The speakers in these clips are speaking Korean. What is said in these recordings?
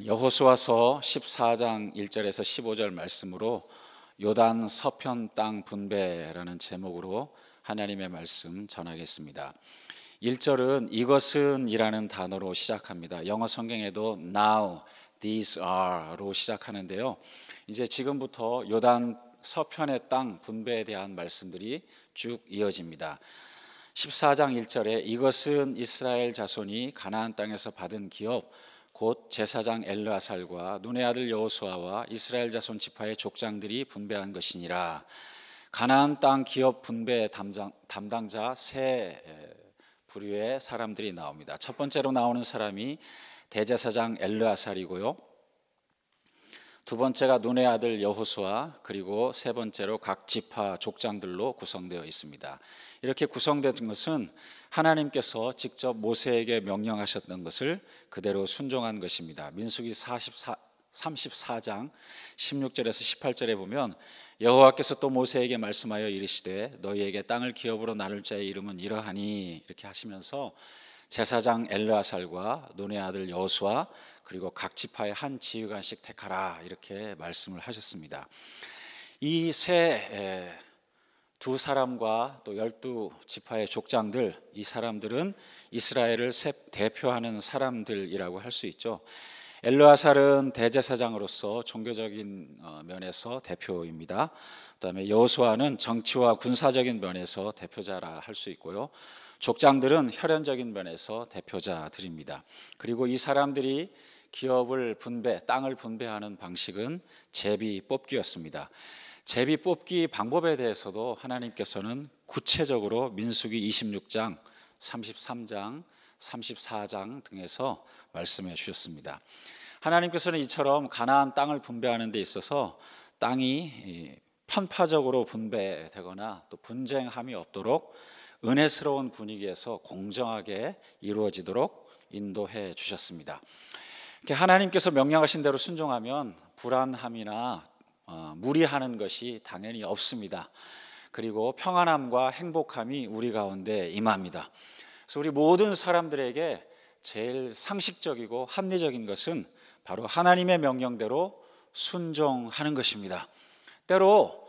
여호수아서 14장 1절에서 15절 말씀으로 요단 서편 땅 분배라는 제목으로 하나님의 말씀 전하겠습니다. 1절은 이것은 이라는 단어로 시작합니다. 영어 성경에도 now, these are로 시작하는데요. 이제 지금부터 요단 서편의 땅 분배에 대한 말씀들이 쭉 이어집니다. 14장 1절에 이것은 이스라엘 자손이 가나안 땅에서 받은 기업 곧 제사장 엘르아살과 눈의 아들 여호수아와 이스라엘 자손 지파의 족장들이 분배한 것이니라. 가나안 땅 기업 분배 담당자 세 부류의 사람들이 나옵니다. 첫 번째로 나오는 사람이 대제사장 엘르아살이고요. 두 번째가 눈의 아들 여호수아, 그리고 세 번째로 각 지파 족장들로 구성되어 있습니다. 이렇게 구성된 것은 하나님께서 직접 모세에게 명령하셨던 것을 그대로 순종한 것입니다. 민수기 34장 16절에서 18절에 보면 여호와께서 또 모세에게 말씀하여 이르시되 너희에게 땅을 기업으로 나눌 자의 이름은 이러하니 이렇게 하시면서 제사장 엘르아살과 눈의 아들 여호수아 그리고 각 지파의 한 지휘관씩 택하라 이렇게 말씀을 하셨습니다. 이 두 사람과 또 12지파의 족장들, 이 사람들은 이스라엘을 대표하는 사람들이라고 할 수 있죠. 엘르아살은 대제사장으로서 종교적인 면에서 대표입니다. 그다음에 여호수아는 정치와 군사적인 면에서 대표자라 할 수 있고요. 족장들은 혈연적인 면에서 대표자들입니다. 그리고 이 사람들이 기업을 땅을 분배하는 방식은 제비 뽑기였습니다. 제비 뽑기 방법에 대해서도 하나님께서는 구체적으로 민수기 26장, 33장, 34장 등에서 말씀해 주셨습니다. 하나님께서는 이처럼 가나안 땅을 분배하는 데 있어서 땅이 편파적으로 분배되거나 또 분쟁함이 없도록 은혜스러운 분위기에서 공정하게 이루어지도록 인도해 주셨습니다. 하나님께서 명령하신 대로 순종하면 불안함이나 무리하는 것이 당연히 없습니다. 그리고 평안함과 행복함이 우리 가운데 임합니다. 그래서 우리 모든 사람들에게 제일 상식적이고 합리적인 것은 바로 하나님의 명령대로 순종하는 것입니다. 때로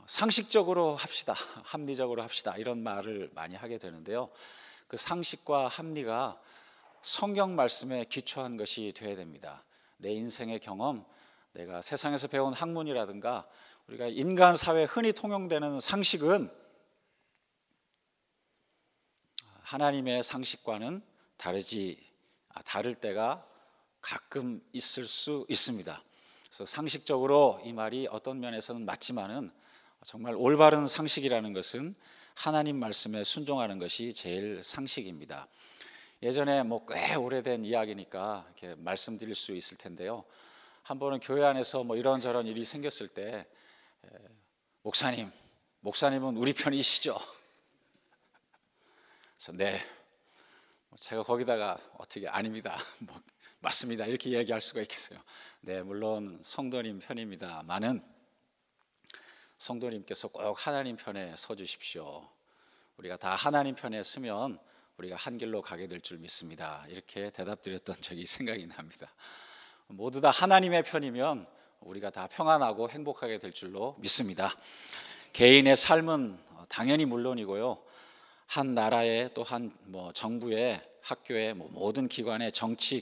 상식적으로 합시다, 합리적으로 합시다 이런 말을 많이 하게 되는데요. 그 상식과 합리가 성경 말씀에 기초한 것이 되어야 됩니다. 내 인생의 경험, 내가 세상에서 배운 학문이라든가 우리가 인간 사회에 흔히 통용되는 상식은 하나님의 상식과는 다를 때가 가끔 있을 수 있습니다. 그래서 상식적으로 이 말이 어떤 면에서는 맞지만은 정말 올바른 상식이라는 것은 하나님 말씀에 순종하는 것이 제일 상식입니다. 예전에 꽤 오래된 이야기니까 이렇게 말씀드릴 수 있을 텐데요. 한 번은 교회 안에서 이런저런 일이 생겼을 때 목사님은 우리 편이시죠? 그래서 네, 제가 거기다가 어떻게 아닙니다, 맞습니다 이렇게 이야기할 수가 있겠어요. 네, 물론 성도님 편입니다만은 성도님께서 꼭 하나님 편에 서 주십시오. 우리가 다 하나님 편에 서면 우리가 한 길로 가게 될 줄 믿습니다. 이렇게 대답드렸던 적이 생각이 납니다. 모두 다 하나님의 편이면 우리가 다 평안하고 행복하게 될 줄로 믿습니다. 개인의 삶은 당연히 물론이고요. 한 나라의 또 한 정부의 학교의 모든 기관의 정치,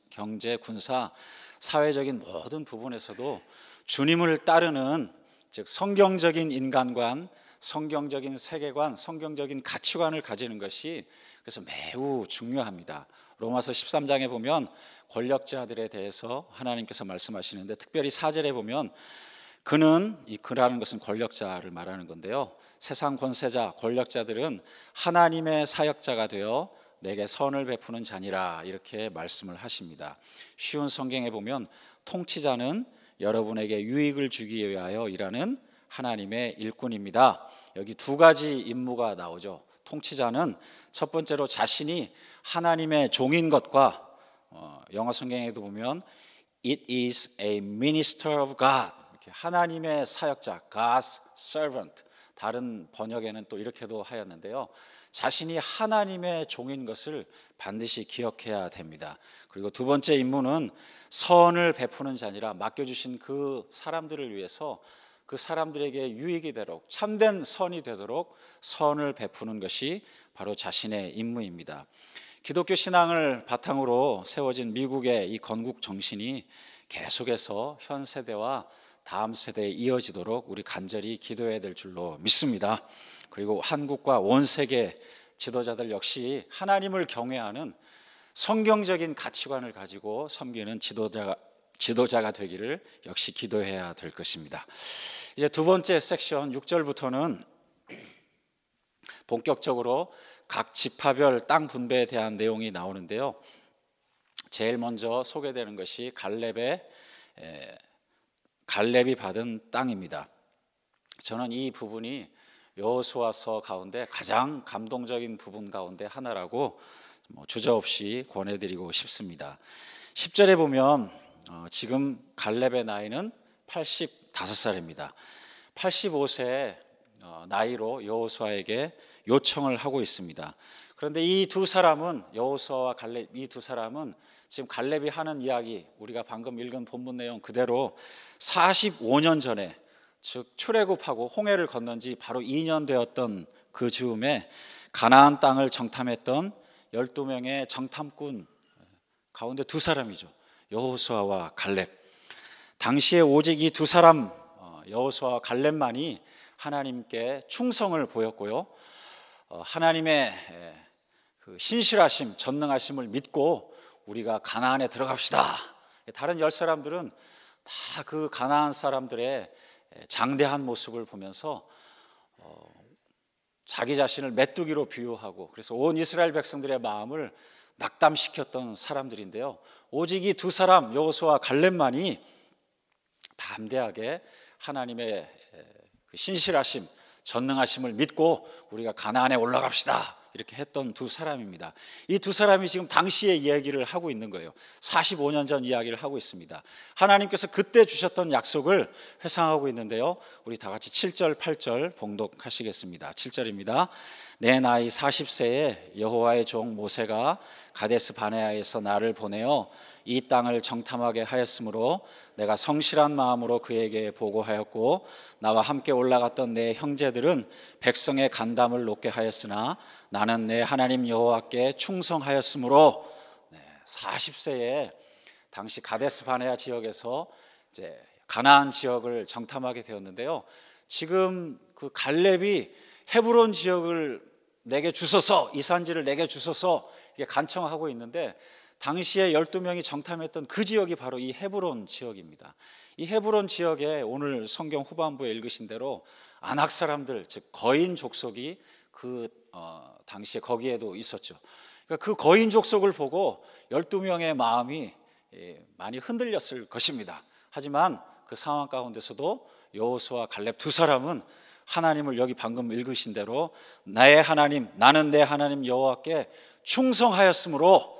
경제, 군사, 사회적인 모든 부분에서도 주님을 따르는 즉 성경적인 인간관, 성경적인 세계관, 성경적인 가치관을 가지는 것이 그래서 매우 중요합니다. 로마서 13장에 보면 권력자들에 대해서 하나님께서 말씀하시는데 특별히 4절에 보면 그라는 것은 권력자를 말하는 건데요. 세상 권세자, 권력자들은 하나님의 사역자가 되어 내게 선을 베푸는 자니라 이렇게 말씀을 하십니다. 쉬운 성경에 보면 통치자는 여러분에게 유익을 주기 위하여 일하는 하나님의 일꾼입니다. 여기 두 가지 임무가 나오죠. 통치자는 첫 번째로 자신이 하나님의 종인 것과 영어 성경에도 보면 It is a minister of God 이렇게 하나님의 사역자, God's servant. 다른 번역에는 또 이렇게도 하였는데요. 자신이 하나님의 종인 것을 반드시 기억해야 됩니다. 그리고 두 번째 임무는 선을 베푸는 자니라, 맡겨주신 그 사람들을 위해서 그 사람들에게 유익이 되도록, 참된 선이 되도록 선을 베푸는 것이 바로 자신의 임무입니다. 기독교 신앙을 바탕으로 세워진 미국의 이 건국 정신이 계속해서 현 세대와 다음 세대에 이어지도록 우리 간절히 기도해야 될 줄로 믿습니다. 그리고 한국과 온 세계 지도자들 역시 하나님을 경외하는 성경적인 가치관을 가지고 섬기는 지도자가 되기를 역시 기도해야 될 것입니다. 이제 두 번째 섹션 6절부터는 본격적으로 각 지파별 땅 분배에 대한 내용이 나오는데요. 제일 먼저 소개되는 것이 갈렙이 받은 땅입니다. 저는 이 부분이 여호수아서 가운데 가장 감동적인 부분 가운데 하나라고 주저없이 권해드리고 싶습니다. 10절에 보면 지금 갈렙의 나이는 85살입니다. 85세 나이로 여호수아에게 요청을 하고 있습니다. 그런데 이 두 사람은, 여호수아와 갈렙, 이 두 사람은 지금 갈렙이 하는 이야기, 우리가 방금 읽은 본문 내용 그대로 45년 전에, 즉 출애굽하고 홍해를 건넌 지 바로 2년 되었던 그 즈음에 가나안 땅을 정탐했던 12명의 정탐꾼 가운데 두 사람이죠. 여호수아와 갈렙. 당시에 오직 이 두 사람, 여호수아와 갈렙만이 하나님께 충성을 보였고요, 하나님의 그 신실하심, 전능하심을 믿고 우리가 가나안에 들어갑시다. 다른 10사람들은 다 그 가나안 사람들의 장대한 모습을 보면서 자기 자신을 메뚜기로 비유하고, 그래서 온 이스라엘 백성들의 마음을 낙담시켰던 사람들인데요, 오직 이 두 사람 여호수아와 갈렙만이 담대하게 하나님의 그 신실하심, 전능하심을 믿고 우리가 가나안에 올라갑시다 이렇게 했던 두 사람입니다. 이 두 사람이 지금 당시의 이야기를 하고 있는 거예요. 45년 전 이야기를 하고 있습니다. 하나님께서 그때 주셨던 약속을 회상하고 있는데요, 우리 다 같이 7절 8절 봉독하시겠습니다. 7절입니다. 내 나이 40세에 여호와의 종 모세가 가데스 바네아에서 나를 보내어 이 땅을 정탐하게 하였으므로 내가 성실한 마음으로 그에게 보고하였고, 나와 함께 올라갔던 내 형제들은 백성의 간담을 높게 하였으나 나는 내 하나님 여호와께 충성하였으므로, 40세에 당시 가데스 바네아 지역에서 이제 가나안 지역을 정탐하게 되었는데요, 지금 그 갈렙이 헤브론 지역을 내게 주소서, 이 산지를 내게 주소서 이렇게 간청하고 있는데, 당시에 12명이 정탐했던 그 지역이 바로 이 헤브론 지역입니다. 이 헤브론 지역에 오늘 성경 후반부에 읽으신 대로 아낙 사람들, 즉 거인 족속이 그 당시에 거기에도 있었죠. 그러니까 그 거인 족속을 보고 12명의 마음이 많이 흔들렸을 것입니다. 하지만 그 상황 가운데서도 여호수아와 갈렙 두 사람은 하나님을, 여기 방금 읽으신 대로 나의 하나님, 나는 내 하나님 여호와께 충성하였으므로,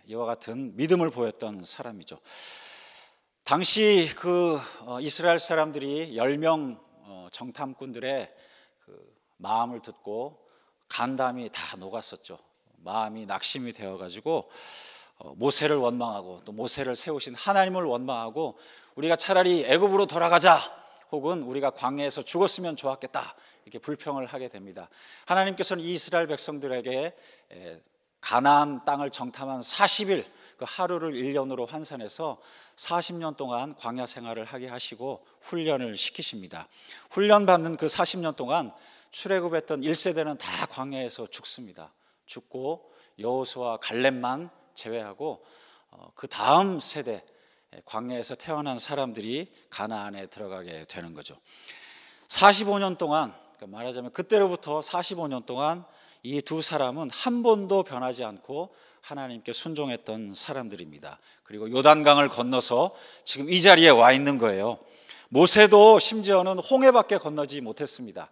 이와 같은 믿음을 보였던 사람이죠. 당시 그 이스라엘 사람들이 10명 정탐꾼들의 그 마음을 듣고 간담이 다 녹았었죠. 마음이 낙심이 되어가지고 모세를 원망하고, 또 모세를 세우신 하나님을 원망하고, 우리가 차라리 애굽으로 돌아가자, 혹은 우리가 광야에서 죽었으면 좋았겠다, 이렇게 불평을 하게 됩니다. 하나님께서는 이스라엘 백성들에게 가나안 땅을 정탐한 40일, 그 하루를 1년으로 환산해서 40년 동안 광야 생활을 하게 하시고 훈련을 시키십니다. 훈련받는 그 40년 동안 출애굽했던 1세대는 다 광야에서 죽습니다. 죽고 여호수아와 갈렙만 제외하고 그 다음 세대, 광야에서 태어난 사람들이 가나안에 들어가게 되는 거죠. 45년 동안, 그러니까 말하자면 그때로부터 45년 동안 이 두 사람은 한 번도 변하지 않고 하나님께 순종했던 사람들입니다. 그리고 요단강을 건너서 지금 이 자리에 와 있는 거예요. 모세도 심지어는 홍해밖에 건너지 못했습니다.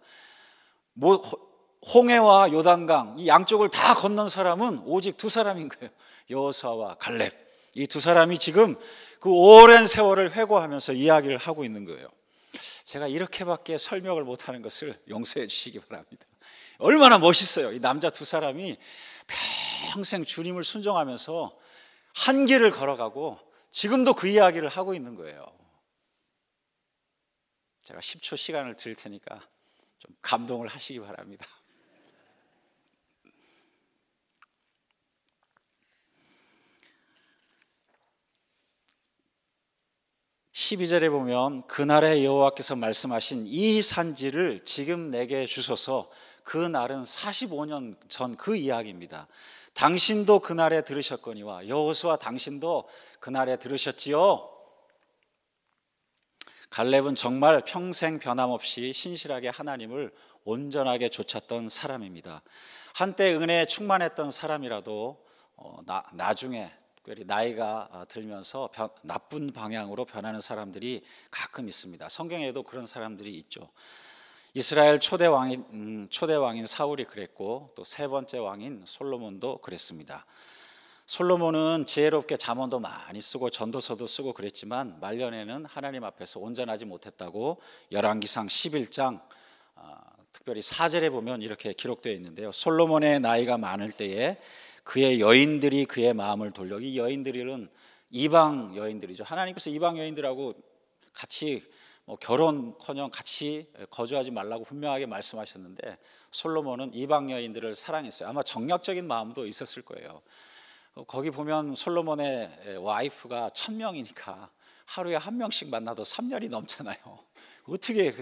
홍해와 요단강 이 양쪽을 다 건넌 사람은 오직 두 사람인 거예요. 여호수아와 갈렙. 이 두 사람이 지금 그 오랜 세월을 회고하면서 이야기를 하고 있는 거예요. 제가 이렇게밖에 설명을 못하는 것을 용서해 주시기 바랍니다. 얼마나 멋있어요. 이 남자 두 사람이 평생 주님을 순종하면서 한 길을 걸어가고 지금도 그 이야기를 하고 있는 거예요. 제가 10초 시간을 드릴 테니까 좀 감동을 하시기 바랍니다. 12절에 보면 그날에 여호와께서 말씀하신 이 산지를 지금 내게 주소서. 그 날은 45년 전 그 이야기입니다. 당신도 그날에 들으셨거니와 여호수아 당신도 그날에 들으셨지요. 갈렙은 정말 평생 변함없이 신실하게 하나님을 온전하게 좇았던 사람입니다. 한때 은혜에 충만했던 사람이라도 나중에 특별히 나이가 들면서 나쁜 방향으로 변하는 사람들이 가끔 있습니다. 성경에도 그런 사람들이 있죠. 이스라엘 초대 왕인 사울이 그랬고 또 세 번째 왕인 솔로몬도 그랬습니다. 솔로몬은 지혜롭게 잠언도 많이 쓰고 전도서도 쓰고 그랬지만 말년에는 하나님 앞에서 온전하지 못했다고 열왕기상 11장 특별히 4절에 보면 이렇게 기록되어 있는데요. 솔로몬의 나이가 많을 때에 그의 여인들이 그의 마음을 돌려. 이 여인들은 이방 여인들이죠. 하나님께서 이방 여인들하고 같이 결혼커녕 같이 거주하지 말라고 분명하게 말씀하셨는데 솔로몬은 이방 여인들을 사랑했어요. 아마 정략적인 마음도 있었을 거예요. 거기 보면 솔로몬의 와이프가 1000명이니까 하루에 한 명씩 만나도 3년이 넘잖아요. 어떻게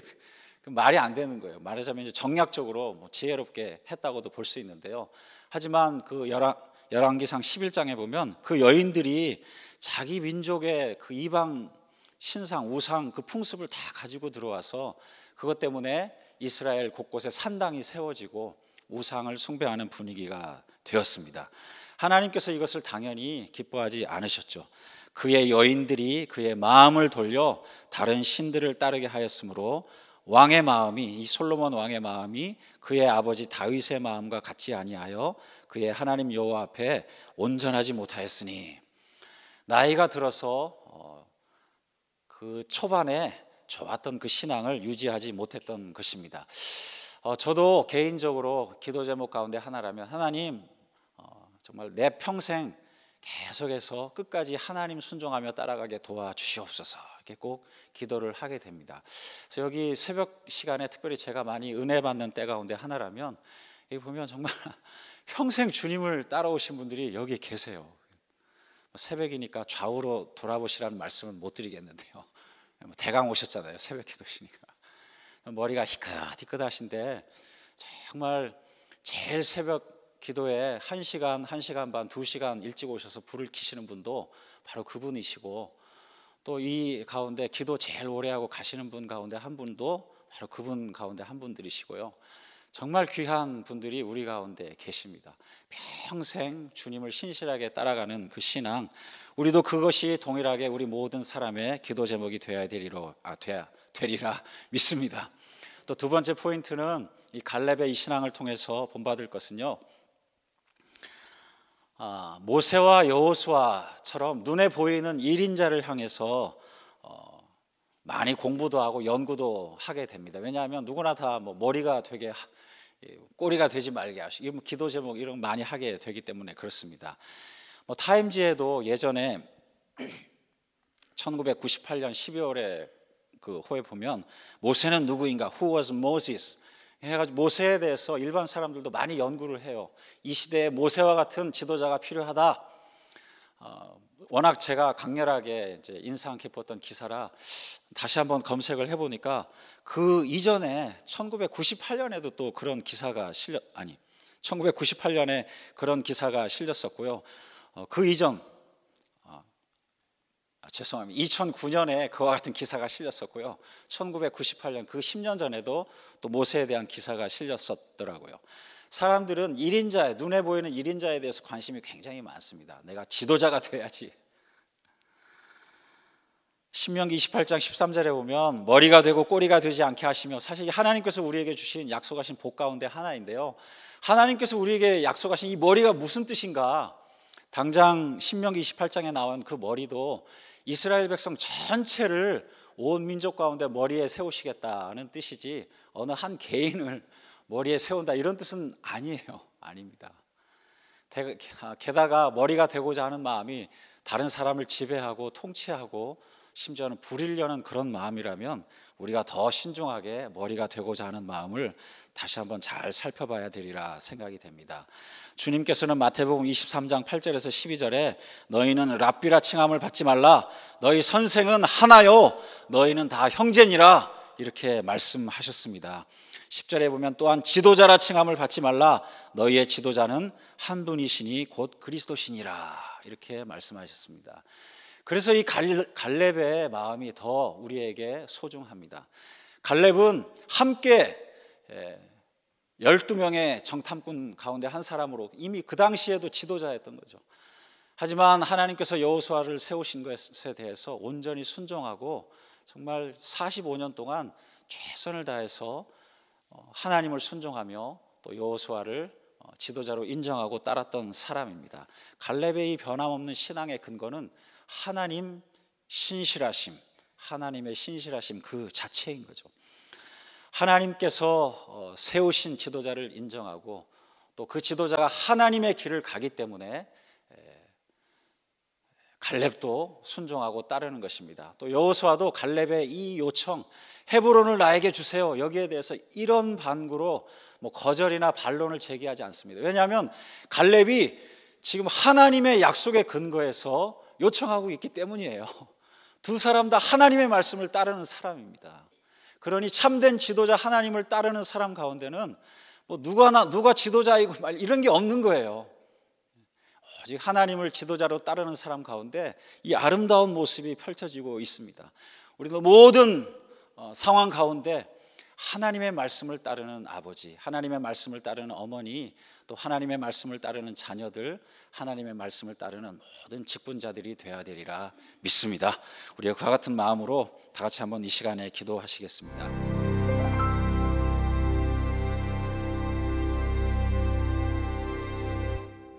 말이 안 되는 거예요. 말하자면 이제 정략적으로 지혜롭게 했다고도 볼 수 있는데요. 하지만 그 열왕기상 11장에 보면 그 여인들이 자기 민족의 그 이방 신상, 우상 그 풍습을 다 가지고 들어와서 그것 때문에 이스라엘 곳곳에 산당이 세워지고 우상을 숭배하는 분위기가 되었습니다. 하나님께서 이것을 당연히 기뻐하지 않으셨죠. 그의 여인들이 그의 마음을 돌려 다른 신들을 따르게 하였으므로 왕의 마음이, 이 솔로몬 왕의 마음이 그의 아버지 다윗의 마음과 같지 아니하여 그의 하나님 여호와 앞에 온전하지 못하였으니. 나이가 들어서 그 초반에 좋았던 그 신앙을 유지하지 못했던 것입니다. 저도 개인적으로 기도 제목 가운데 하나라면 하나님 정말 내 평생 계속해서 끝까지 하나님 순종하며 따라가게 도와주시옵소서 이렇게 꼭 기도를 하게 됩니다. 그래서 여기 새벽 시간에 특별히 제가 많이 은혜 받는 때 가운데 하나라면 여기 보면 정말 평생 주님을 따라오신 분들이 여기 계세요. 새벽이니까 좌우로 돌아보시라는 말씀은 못 드리겠는데요. 대강 오셨잖아요. 새벽 기도시니까 머리가 희끗희끗하신데 정말 제일 새벽 기도에 1시간, 1시간 반, 2시간 일찍 오셔서 불을 켜시는 분도 바로 그분이시고 또 이 가운데 기도 제일 오래 하고 가시는 분 가운데 한 분도 바로 그분 가운데 한 분들이시고요. 정말 귀한 분들이 우리 가운데 계십니다. 평생 주님을 신실하게 따라가는 그 신앙, 우리도 그것이 동일하게 우리 모든 사람의 기도 제목이 되어야 되리라 믿습니다. 또 두 번째 포인트는 이 갈렙의 이 신앙을 통해서 본받을 것은요, 모세와 여호수아처럼 눈에 보이는 1인자를 향해서 많이 공부도 하고 연구도 하게 됩니다. 왜냐하면 누구나 다 머리가 되게 꼬리가 되지 말게 하시고 기도 제목 이런 거 많이 하게 되기 때문에 그렇습니다. 타임지에도 예전에 1998년 12월에 그 호에 보면 모세는 누구인가? Who was Moses? 해가지고 모세에 대해서 일반 사람들도 많이 연구를 해요. 이 시대에 모세와 같은 지도자가 필요하다. 워낙 제가 강렬하게 이제 인상 깊었던 기사라 다시 한번 검색을 해보니까 그 이전에 1998년에도 또 그런 기사가 1998년에 그런 기사가 실렸었고요. 그 이전 죄송합니다. 2009년에 그와 같은 기사가 실렸었고요. 1998년 그 10년 전에도 또 모세에 대한 기사가 실렸었더라고요. 사람들은 1인자에 눈에 보이는 1인자에 대해서 관심이 굉장히 많습니다. 내가 지도자가 돼야지. 신명기 28장 13절에 보면 머리가 되고 꼬리가 되지 않게 하시며, 사실 하나님께서 우리에게 주신 약속하신 복 가운데 하나인데요, 하나님께서 우리에게 약속하신 이 머리가 무슨 뜻인가? 당장 신명기 28장에 나온 그 머리도 이스라엘 백성 전체를 온 민족 가운데 머리에 세우시겠다는 뜻이지 어느 한 개인을 머리에 세운다 이런 뜻은 아니에요. 아닙니다. 게다가 머리가 되고자 하는 마음이 다른 사람을 지배하고 통치하고 심지어는 부리려는 그런 마음이라면 우리가 더 신중하게 머리가 되고자 하는 마음을 다시 한번 잘 살펴봐야 되리라 생각이 됩니다. 주님께서는 마태복음 23장 8절에서 12절에 너희는 랍비라 칭함을 받지 말라. 너희 선생은 하나요. 너희는 다 형제니라. 이렇게 말씀하셨습니다. 10절에 보면 또한 지도자라 칭함을 받지 말라. 너희의 지도자는 한 분이시니 곧 그리스도시니라. 이렇게 말씀하셨습니다. 그래서 이 갈렙의 마음이 더 우리에게 소중합니다. 갈렙은 함께 12명의 정탐꾼 가운데 한 사람으로 이미 그 당시에도 지도자였던 거죠. 하지만 하나님께서 여호수아를 세우신 것에 대해서 온전히 순종하고 정말 45년 동안 최선을 다해서 하나님을 순종하며 또 여호수아를 지도자로 인정하고 따랐던 사람입니다. 갈렙의 이 변함없는 신앙의 근거는 하나님 신실하심, 하나님의 신실하심 그 자체인 거죠. 하나님께서 세우신 지도자를 인정하고 또 그 지도자가 하나님의 길을 가기 때문에 갈렙도 순종하고 따르는 것입니다. 또 여호수아도 갈렙의 이 요청, 헤브론을 나에게 주세요. 여기에 대해서 이런 반구로 거절이나 반론을 제기하지 않습니다. 왜냐하면 갈렙이 지금 하나님의 약속의 근거에서 요청하고 있기 때문이에요. 두 사람 다 하나님의 말씀을 따르는 사람입니다. 그러니 참된 지도자 하나님을 따르는 사람 가운데는 누가 지도자이고 이런 게 없는 거예요. 오직 하나님을 지도자로 따르는 사람 가운데 이 아름다운 모습이 펼쳐지고 있습니다. 우리도 모든 상황 가운데 하나님의 말씀을 따르는 아버지, 하나님의 말씀을 따르는 어머니, 또 하나님의 말씀을 따르는 자녀들, 하나님의 말씀을 따르는 모든 직분자들이 되어야 되리라 믿습니다. 우리가 그와 같은 마음으로 다 같이 한번 이 시간에 기도하시겠습니다.